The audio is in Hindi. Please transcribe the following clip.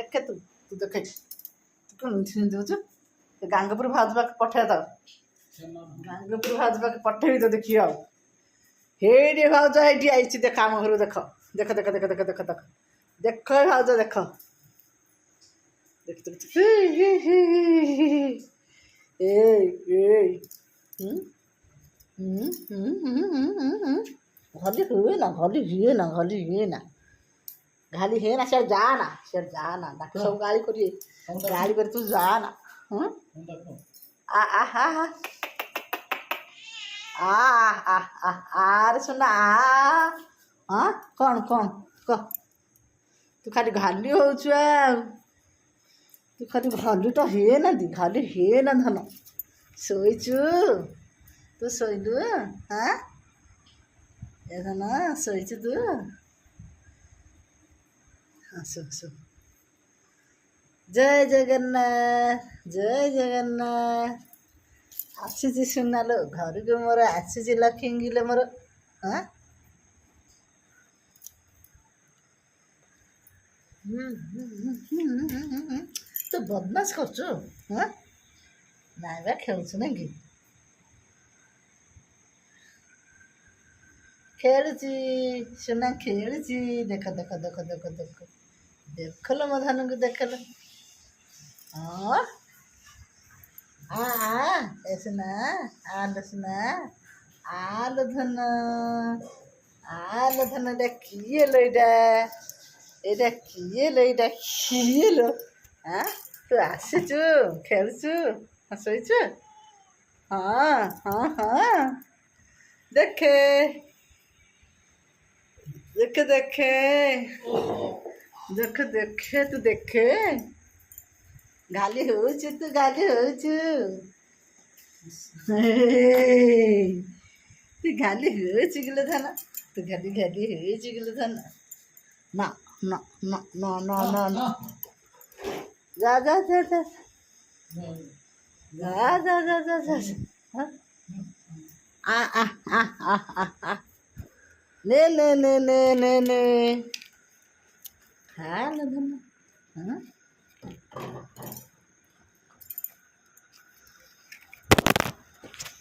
ଦେଖେ ତୁ ତୁ ଦେଖେ ତୁ କ'ଣ ଏମିତି ଦେଉଛୁ ଗାଙ୍ଗପୁର ଭାଉଜ ପାଖକୁ ପଠେଇ ତ ଗାଙ୍ଗପୁର ଭାଉଜ ପାଖକୁ ପଠେଇବି ତ ଦେଖିବି ଆଉ ହେଇଟି ଭାଉଜ ଏଇଠି ଆଇଛି ଦେଖ ଆମ ଘରକୁ ଦେଖ ଦେଖ ଦେଖ ଦେଖ ଦେଖ ଦେଖ ଦେଖ ଦେଖ ଭାଉଜ ଦେଖ ଦେଖ घली हुए ना घली हुए ना घली हुए ना घाली है ना सर जा ना ताके सब गाली करिए गाली कर तू जा ना आ आ हा हा आरे सुना हाँ कौन कौन कह तू खाली घाली हो तू खाली घाली तो हे ना दी घाली हे ना धन शोचु तू शोलु हाँ ए धन शोचु तू हाँ सो जय जगन्नाथ आसी सुना लो घर को मोर आसी लक्ष्मी मोर हाँ तो बदमाश कर हाँ ना बा खेलु ना कि खेलुची सुना खेलुची देख देख देख देख देख देखल मो धन को देखल हाँ ऐसे ना आलो सुना आलो धन किए लो एटा किए लो हाँ तू आसीचु खेलुचु हसुचु हाँ हाँ हाँ देखे देखे देखे देखे देखे तू देखे गाली हो तू गाली हो तू गाली हो गिलो धन तू गाली गाली हो गिलो धन ना ना ना ना ना ना ना जा जा जा जा जा जा जा जा जा आ आ आ आ आ ने ने ने ने ने ने हाँ ना धन हाँ